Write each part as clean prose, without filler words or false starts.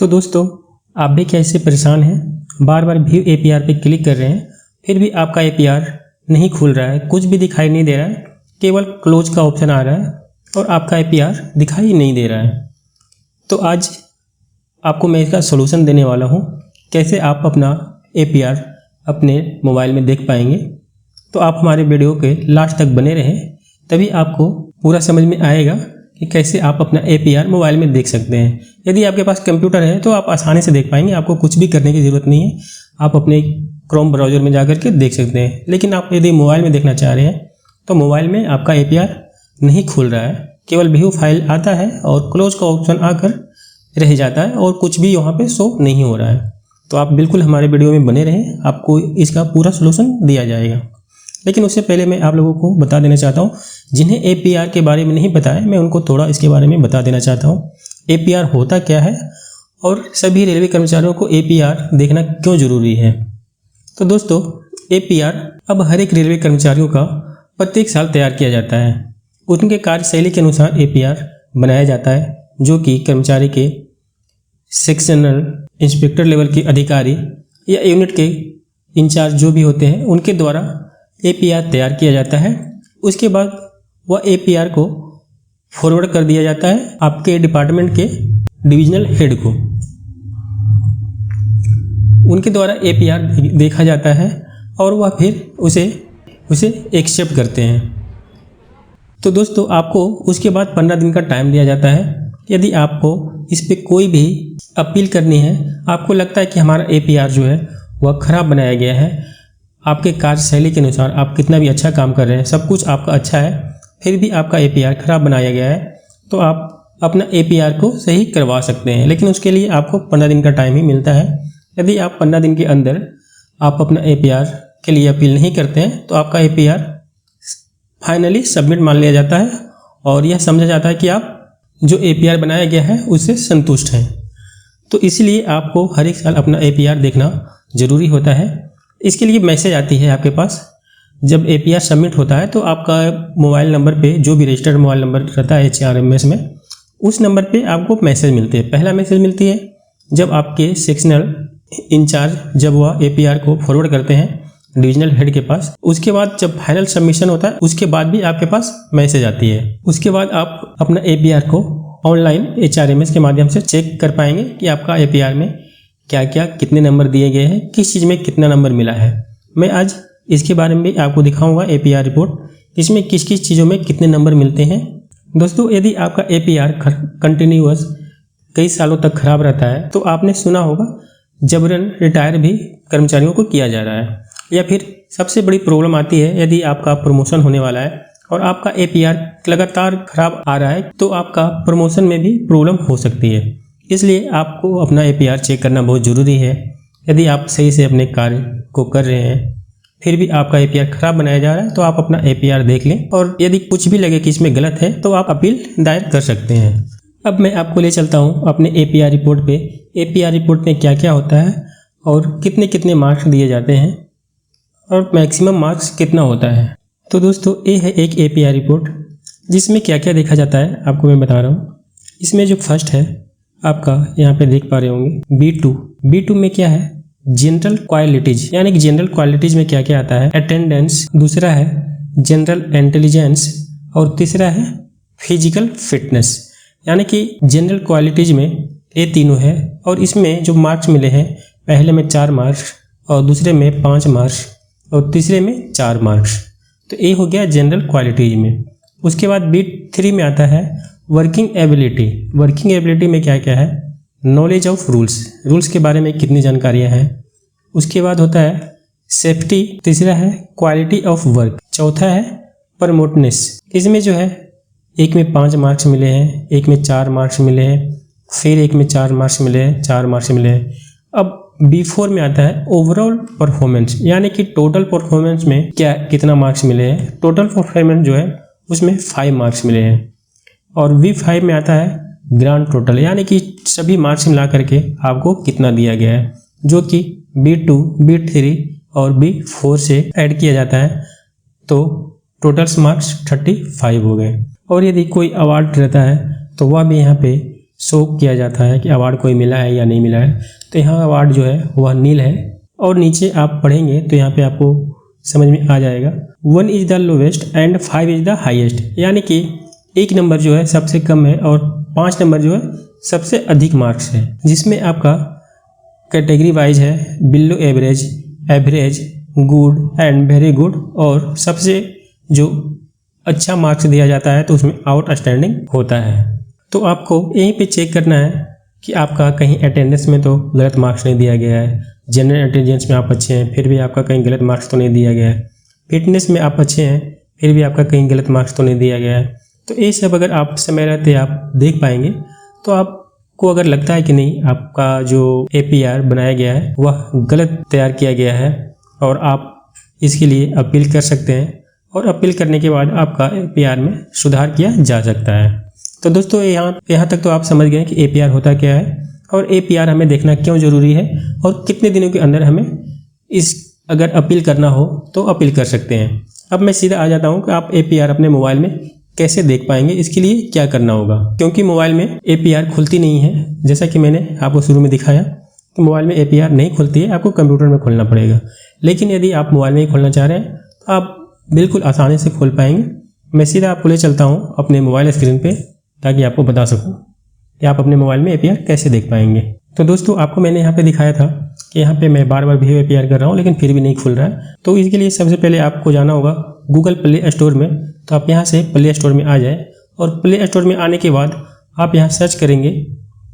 तो दोस्तों, आप भी क्या इससे परेशान हैं? बार बार व्यू एपीआर पे क्लिक कर रहे हैं, फिर भी आपका एपीआर नहीं खुल रहा है, कुछ भी दिखाई नहीं दे रहा है, केवल क्लोज का ऑप्शन आ रहा है और आपका एपीआर दिखाई नहीं दे रहा है। तो आज आपको मैं इसका सोल्यूशन देने वाला हूँ, कैसे आप अपना एपीआर अपने मोबाइल में देख पाएंगे। तो आप हमारे वीडियो के लास्ट तक बने रहें, तभी आपको पूरा समझ में आएगा कि कैसे आप अपना एपीआर मोबाइल में देख सकते हैं। यदि आपके पास कंप्यूटर है तो आप आसानी से देख पाएंगे, आपको कुछ भी करने की ज़रूरत नहीं है, आप अपने क्रोम ब्राउज़र में जाकर के देख सकते हैं। लेकिन आप यदि मोबाइल में देखना चाह रहे हैं तो मोबाइल में आपका एपीआर नहीं खुल रहा है, केवल व्यू फाइल आता है और क्लोज का ऑप्शन आकर रह जाता है और कुछ भी वहाँ पे शो नहीं हो रहा है। तो आप बिल्कुल हमारे वीडियो में बने रहें, आपको इसका पूरा सोल्यूशन दिया जाएगा। लेकिन उससे पहले मैं आप लोगों को बता देना चाहता हूँ, जिन्हें एपीआर के बारे में नहीं पता है, मैं उनको थोड़ा इसके बारे में बता देना चाहता हूँ। एपीआर होता क्या है और सभी रेलवे कर्मचारियों को एपीआर देखना क्यों ज़रूरी है। तो दोस्तों, एपीआर अब हर एक रेलवे कर्मचारियों का प्रत्येक साल तैयार किया जाता है। उनके कार्यशैली के अनुसार एपीआर बनाया जाता है, जो कि कर्मचारी के सेक्शनल इंस्पेक्टर लेवल के अधिकारी या यूनिट के इंचार्ज जो भी होते हैं, उनके द्वारा एपीआर तैयार किया जाता है। उसके बाद वह एपीआर को फॉरवर्ड कर दिया जाता है आपके डिपार्टमेंट के डिविजनल हेड को। उनके द्वारा एपीआर देखा जाता है और वह फिर उसे एक्सेप्ट करते हैं। तो दोस्तों, आपको उसके बाद 15 दिन का टाइम दिया जाता है। यदि आपको इस पर कोई भी अपील करनी है, आपको लगता है कि हमारा एपीआर जो है वह ख़राब बनाया गया है, आपके कार्यशैली के अनुसार आप कितना भी अच्छा काम कर रहे हैं, सब कुछ आपका अच्छा है, फिर भी आपका एपीआर ख़राब बनाया गया है, तो आप अपना एपीआर को सही करवा सकते हैं। लेकिन उसके लिए आपको 15 दिन का टाइम ही मिलता है। यदि आप 15 दिन के अंदर आप अपना एपीआर के लिए अपील नहीं करते हैं तो आपका एपीआर फाइनली सबमिट मान लिया जाता है और यह समझा जाता है कि आप जो एपीआर बनाया गया है उससे संतुष्ट हैं। तो इसलिए आपको हर एक साल अपना एपीआर देखना ज़रूरी होता है। इसके लिए मैसेज आती है आपके पास। जब एपीआर सबमिट होता है तो आपका मोबाइल नंबर पे, जो भी रजिस्टर्ड मोबाइल नंबर रहता है HRMS में, उस नंबर पे आपको मैसेज मिलते हैं। पहला मैसेज मिलती है जब आपके सेक्शनल इंचार्ज जब वह एपीआर को फॉरवर्ड करते हैं डिविजनल हेड के पास। उसके बाद जब फाइनल सबमिशन होता है उसके बाद भी आपके पास मैसेज आती है। उसके बाद आप अपना एपीआर को ऑनलाइन HRMS के माध्यम से चेक कर पाएंगे कि आपका एपीआर में क्या क्या कितने नंबर दिए गए हैं, किस चीज़ में कितना नंबर मिला है। मैं आज इसके बारे में भी आपको दिखाऊंगा एपीआर रिपोर्ट, इसमें किस किस चीज़ों में कितने नंबर मिलते हैं। दोस्तों, यदि आपका एपीआर कंटिन्यूअस कई सालों तक खराब रहता है तो आपने सुना होगा जबरन रिटायर भी कर्मचारियों को किया जा रहा है। या फिर सबसे बड़ी प्रॉब्लम आती है यदि आपका प्रमोशन होने वाला है और आपका एपीआर लगातार खराब आ रहा है तो आपका प्रमोशन में भी प्रॉब्लम हो सकती है। इसलिए आपको अपना एपीआर चेक करना बहुत ज़रूरी है। यदि आप सही से अपने कार्य को कर रहे हैं फिर भी आपका एपीआर खराब बनाया जा रहा है तो आप अपना एपीआर देख लें और यदि कुछ भी लगे कि इसमें गलत है तो आप अपील दायर कर सकते हैं। अब मैं आपको ले चलता हूं अपने एपीआर रिपोर्ट पे। एपीआर रिपोर्ट में क्या क्या होता है और कितने कितने मार्क्स दिए जाते हैं और मैक्सिमम मार्क्स कितना होता है। तो दोस्तों, ये है एक एपीआर रिपोर्ट जिसमें क्या क्या देखा जाता है आपको मैं बता रहा हूँ। इसमें जो फर्स्ट है आपका, यहाँ पे देख पा रहे होंगे B2 में क्या है, जनरल क्वालिटीज, यानी कि जनरल क्वालिटीज में क्या क्या आता है, अटेंडेंस, दूसरा है जनरल इंटेलिजेंस और तीसरा है फिजिकल फिटनेस। यानी कि जनरल क्वालिटीज में ये तीनों है और इसमें जो मार्क्स मिले हैं, पहले में 4 मार्क्स और दूसरे में 5 मार्क्स और तीसरे में 4 मार्क्स। तो ये हो गया जनरल क्वालिटीज में। उसके बाद B3 में आता है वर्किंग एबिलिटी। वर्किंग एबिलिटी में क्या क्या है, नॉलेज ऑफ रूल्स के बारे में कितनी जानकारियाँ हैं। उसके बाद होता है सेफ्टी, तीसरा है क्वालिटी ऑफ वर्क, चौथा है प्रमोटनेस। इसमें जो है एक में 5 मार्क्स मिले हैं, एक में 4 मार्क्स मिले हैं, फिर एक में 4 मार्क्स मिले हैं, 4 मार्क्स मिले हैं। अब B4 में आता है ओवरऑल परफॉर्मेंस, यानी कि टोटल परफॉर्मेंस में कितना मार्क्स मिले हैं। टोटल परफॉर्मेंस जो है उसमें 5 मार्क्स मिले हैं। और B5 में आता है ग्रांड टोटल, यानी कि सभी मार्क्स मिला करके आपको कितना दिया गया है, जो कि B2, B3 और B4 से ऐड किया जाता है तो टोटल मार्क्स 35 हो गए। और यदि कोई अवार्ड रहता है तो वह भी यहाँ पे शो किया जाता है कि अवार्ड कोई मिला है या नहीं मिला है। तो यहाँ अवार्ड जो है वह नील है और नीचे आप पढ़ेंगे तो यहाँ पे आपको समझ में आ जाएगा 1 is the lowest and 5 is the highest, यानी कि 1 नंबर जो है सबसे कम है और 5 नंबर जो है सबसे अधिक मार्क्स है, जिसमें आपका कैटेगरी वाइज है below average, average, good and very good, और सबसे जो अच्छा मार्क्स दिया जाता है तो उसमें आउटस्टैंडिंग होता है। तो आपको यहीं पे चेक करना है कि आपका कहीं अटेंडेंस में तो गलत मार्क्स नहीं दिया गया है, जनरल इंटेलिजेंस में आप अच्छे हैं फिर भी आपका कहीं गलत मार्क्स तो नहीं दिया गया है, फिटनेस में आप अच्छे हैं फिर भी आपका कहीं गलत मार्क्स तो नहीं दिया गया है। तो ये सब अगर आप समय रहते आप देख पाएंगे तो आपको अगर लगता है कि नहीं आपका जो APR बनाया गया है वह गलत तैयार किया गया है और आप इसके लिए अपील कर सकते हैं, और अपील करने के बाद आपका APR में सुधार किया जा सकता है। तो दोस्तों यहाँ तक तो आप समझ गए कि APR होता क्या है और APR हमें देखना क्यों ज़रूरी है और कितने दिनों के अंदर हमें इस अगर अपील करना हो तो अपील कर सकते हैं। अब मैं सीधा आ जाता हूँ कि आप APR अपने मोबाइल में कैसे देख पाएंगे, इसके लिए क्या करना होगा। क्योंकि मोबाइल में APR खुलती नहीं है, जैसा कि मैंने आपको शुरू में दिखाया कि मोबाइल में APR नहीं खुलती है, आपको कंप्यूटर में खोलना पड़ेगा। लेकिन यदि आप मोबाइल में ही खोलना चाह रहे हैं तो आप बिल्कुल आसानी से खोल पाएंगे। मैं सीधा आपको ले चलता हूँ अपने मोबाइल स्क्रीन पे ताकि आपको बता सकूँ कि आप अपने मोबाइल में APR कैसे देख पाएंगे। तो दोस्तों आपको मैंने यहाँ पे दिखाया था कि यहाँ पे मैं बार बार व्यू APR कर रहा हूँ लेकिन फिर भी नहीं खुल रहा है। तो इसके लिए सबसे पहले आपको जाना होगा गूगल प्ले स्टोर में। तो आप यहाँ से प्ले स्टोर में आ जाए और प्ले स्टोर में आने के बाद आप यहाँ सर्च करेंगे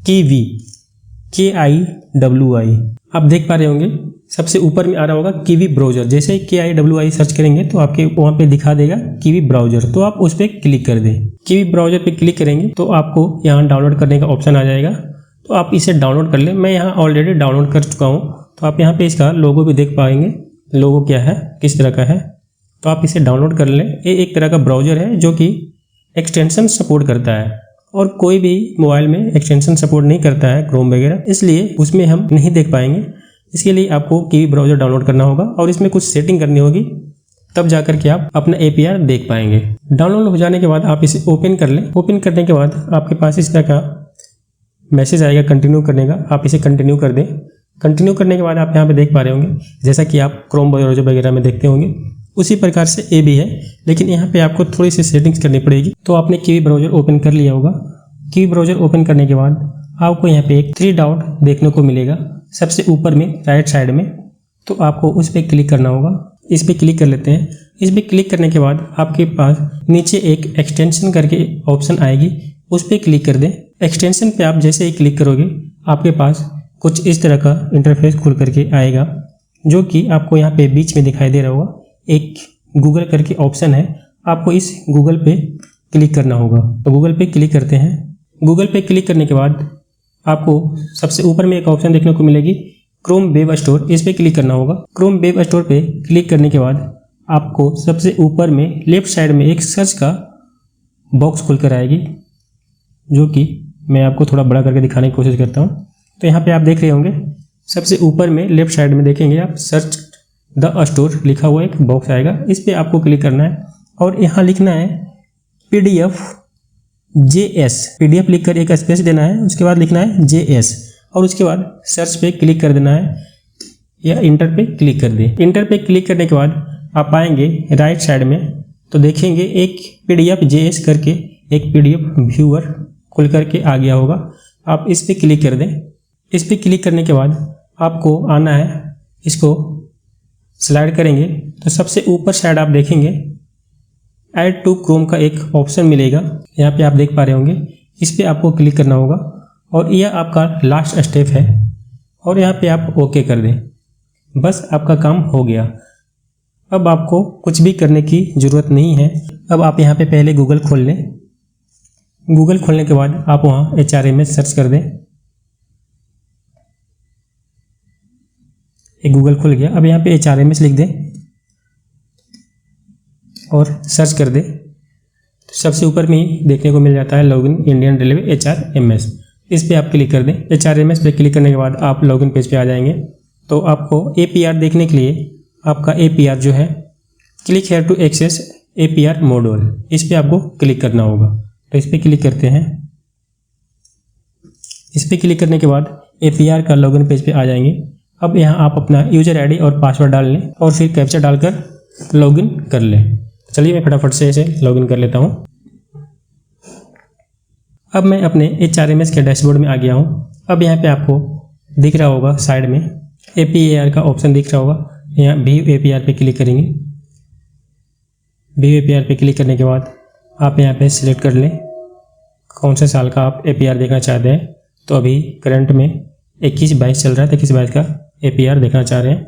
कीवी, KIWI। आप देख पा रहे होंगे सबसे ऊपर में आ रहा होगा कीवी ब्राउज़र। जैसे ही KIWI सर्च करेंगे तो आपके वहाँ पे दिखा देगा कीवी ब्राउज़र, तो आप उस पर क्लिक कर दें। कीवी ब्राउज़र पे क्लिक करेंगे तो आपको यहाँ डाउनलोड करने का ऑप्शन आ जाएगा, तो आप इसे डाउनलोड कर लें। मैं यहाँ ऑलरेडी डाउनलोड कर चुका हूँ, तो आप यहाँ पे इसका लोगो भी देख पाएंगे, लोगो क्या है किस तरह का है, तो आप इसे डाउनलोड कर लें। ये एक तरह का ब्राउज़र है जो कि एक्सटेंशन सपोर्ट करता है और कोई भी मोबाइल में एक्सटेंशन सपोर्ट नहीं करता है क्रोम वगैरह, इसलिए उसमें हम नहीं देख पाएंगे। इसके लिए आपको कीवी ब्राउज़र डाउनलोड करना होगा और इसमें कुछ सेटिंग करनी होगी, तब जाकर के आप अपना APR देख पाएंगे। डाउनलोड हो जाने के बाद आप इसे ओपन कर लें। ओपन करने के बाद आपके पास इस तरह का मैसेज आएगा कंटिन्यू करने का, आप इसे कंटिन्यू कर दें। कंटिन्यू करने के बाद आप यहाँ पे देख पा रहे होंगे जैसा कि आप क्रोम ब्राउज़र वगैरह में देखते होंगे उसी प्रकार से ये भी है, लेकिन यहाँ पे आपको थोड़ी सी सेटिंग्स करनी पड़ेगी। तो आपने कीवी ब्राउज़र ओपन कर लिया होगा। कीवी ब्राउज़र ओपन करने के बाद आपको यहाँ पे एक 3 डॉट देखने को मिलेगा सबसे ऊपर में राइट साइड में, तो आपको उस पर क्लिक करना होगा। इस पर क्लिक कर लेते हैं। इस पर क्लिक करने के बाद आपके पास नीचे एक एक्सटेंशन करके ऑप्शन आएगी, उस पर क्लिक कर दें। एक्सटेंशन पे आप जैसे ही क्लिक करोगे आपके पास कुछ इस तरह का इंटरफेस खुल करके आएगा, जो कि आपको यहाँ पे बीच में दिखाई दे रहा होगा एक गूगल करके ऑप्शन है, आपको इस गूगल पे क्लिक करना होगा। तो गूगल पे क्लिक करते हैं। गूगल पे क्लिक करने के बाद आपको सबसे ऊपर में एक ऑप्शन देखने को मिलेगी क्रोम वेब स्टोर, इस पर क्लिक करना होगा। क्रोम वेब स्टोर पे क्लिक करने के बाद आपको सबसे ऊपर में लेफ्ट साइड में एक सर्च का बॉक्स खुलकर आएगी, जो कि मैं आपको थोड़ा बड़ा करके दिखाने की कोशिश करता हूँ। तो यहाँ पे आप देख रहे होंगे सबसे ऊपर में लेफ्ट साइड में देखेंगे आप सर्च द स्टोर लिखा हुआ एक बॉक्स आएगा, इस पर आपको क्लिक करना है और यहाँ लिखना है PDF PDF लिख कर एक स्पेस देना है, उसके बाद लिखना है JS और उसके बाद सर्च पे क्लिक कर देना है या इंटर पे क्लिक कर दें। इंटर पे क्लिक करने के बाद आप आएंगे राइट साइड में तो देखेंगे एक PDF JS करके एक PDF व्यूअर खुल करके आ गया होगा, आप इस पर क्लिक कर दें। इस पर क्लिक करने के बाद आपको आना है, इसको स्लाइड करेंगे तो सबसे ऊपर साइड आप देखेंगे ऐड टू क्रोम का एक ऑप्शन मिलेगा, यहाँ पे आप देख पा रहे होंगे, इस पर आपको क्लिक करना होगा और यह आपका लास्ट स्टेप है और यहाँ पे आप ओके कर दें। बस आपका काम हो गया। अब आपको कुछ भी करने की ज़रूरत नहीं है। अब आप यहाँ पे पहले गूगल खोल लें। गूगल खोलने के बाद आप वहाँ HRMS सर्च कर दें। एक गूगल खुल गया। अब यहाँ पे HRMS लिख दें और सर्च कर दें तो सबसे ऊपर में ही देखने को मिल जाता है लॉगिन इंडियन रेलवे HRMS, इस पर आप क्लिक कर दें। HRMS पे क्लिक करने के बाद आप लॉगिन पेज पे आ जाएंगे। तो आपको APR देखने के लिए आपका APR जो है click here to access APR module, इस पर आपको क्लिक करना होगा। तो इस पर क्लिक करते हैं। इस पर क्लिक करने के बाद APR का लॉगिन पेज पे आ जाएंगे। अब यहाँ आप अपना यूज़र आईडी और पासवर्ड डाल लें और फिर कैप्चा डालकर लॉगिन कर लें। चलिए मैं फटाफट से इसे लॉगिन कर लेता हूँ। अब मैं अपने HRMS के डैशबोर्ड में आ गया हूँ। अब यहाँ पे आपको दिख रहा होगा साइड में APAR का ऑप्शन दिख रहा होगा। यहाँ व्यू APR पे क्लिक करेंगे। व्यू APR पे क्लिक करने के बाद आप यहाँ पे सिलेक्ट कर लें कौन से साल का आप APR देखना चाहते हैं। तो अभी करंट में 21-22 चल रहा है, तो 21-22 का APR देखना चाह रहे हैं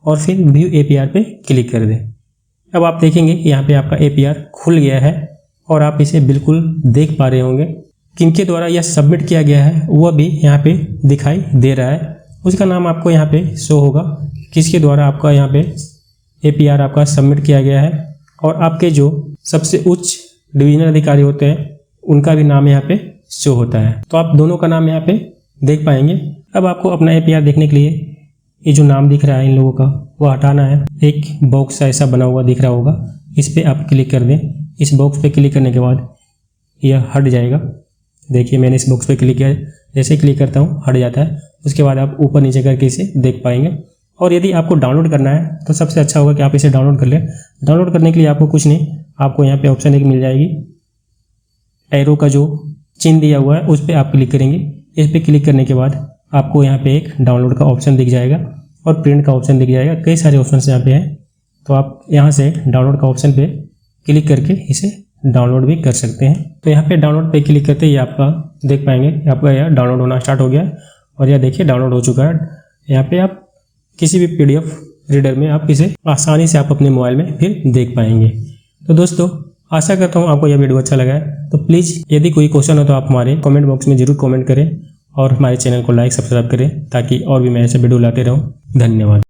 और फिर व्यू APR पे क्लिक कर दें। अब आप देखेंगे कि यहाँ पे आपका APR खुल गया है और आप इसे बिल्कुल देख पा रहे होंगे। किनके द्वारा यह सबमिट किया गया है वह भी यहाँ पे दिखाई दे रहा है। उसका नाम आपको यहाँ पे शो होगा, किसके द्वारा आपका यहाँ पे APR आपका सबमिट किया गया है। और आपके जो सबसे उच्च डिवीजनल अधिकारी होते हैं उनका भी नाम यहाँ पे शो होता है। तो आप दोनों का नाम यहाँ पे देख पाएंगे। अब आपको अपना APR देखने के लिए ये जो नाम दिख रहा है इन लोगों का वो हटाना है। एक बॉक्स ऐसा बना हुआ दिख रहा होगा, इस पर आप क्लिक कर दें। इस बॉक्स पे क्लिक करने के बाद यह हट जाएगा। देखिए मैंने इस बॉक्स पे क्लिक किया, जैसे क्लिक करता हूँ हट जाता है। उसके बाद आप ऊपर नीचे करके इसे देख पाएंगे। और यदि आपको डाउनलोड करना है तो सबसे अच्छा होगा कि आप इसे डाउनलोड कर लें। डाउनलोड करने के लिए आपको कुछ नहीं, आपको यहाँ पे ऑप्शन एक मिल जाएगी, एरो का जो चिन्ह दिया हुआ है उस पर आप क्लिक करेंगे। इस पर क्लिक करने के बाद आपको यहाँ पे एक डाउनलोड का ऑप्शन दिख जाएगा और प्रिंट का ऑप्शन दिख जाएगा। कई सारे ऑप्शन यहाँ पे हैं, तो आप यहाँ से डाउनलोड का ऑप्शन पे क्लिक करके इसे डाउनलोड भी कर सकते हैं। तो यहाँ पे डाउनलोड पे क्लिक करते ही आपका देख पाएंगे आपका यह डाउनलोड होना स्टार्ट हो गया और यह देखिए डाउनलोड हो चुका है। यहाँ पे आप किसी भी PDF रीडर में आप इसे आसानी से आप अपने मोबाइल में फिर देख पाएंगे। तो दोस्तों आशा करता हूँ आपको यह वीडियो अच्छा लगा है। तो प्लीज़ यदि कोई क्वेश्चन हो तो आप हमारे कमेंट बॉक्स में जरूर कमेंट करें और हमारे चैनल को लाइक सब्सक्राइब करें ताकि और भी मैं ऐसे वीडियो लाते रहूँ। धन्यवाद।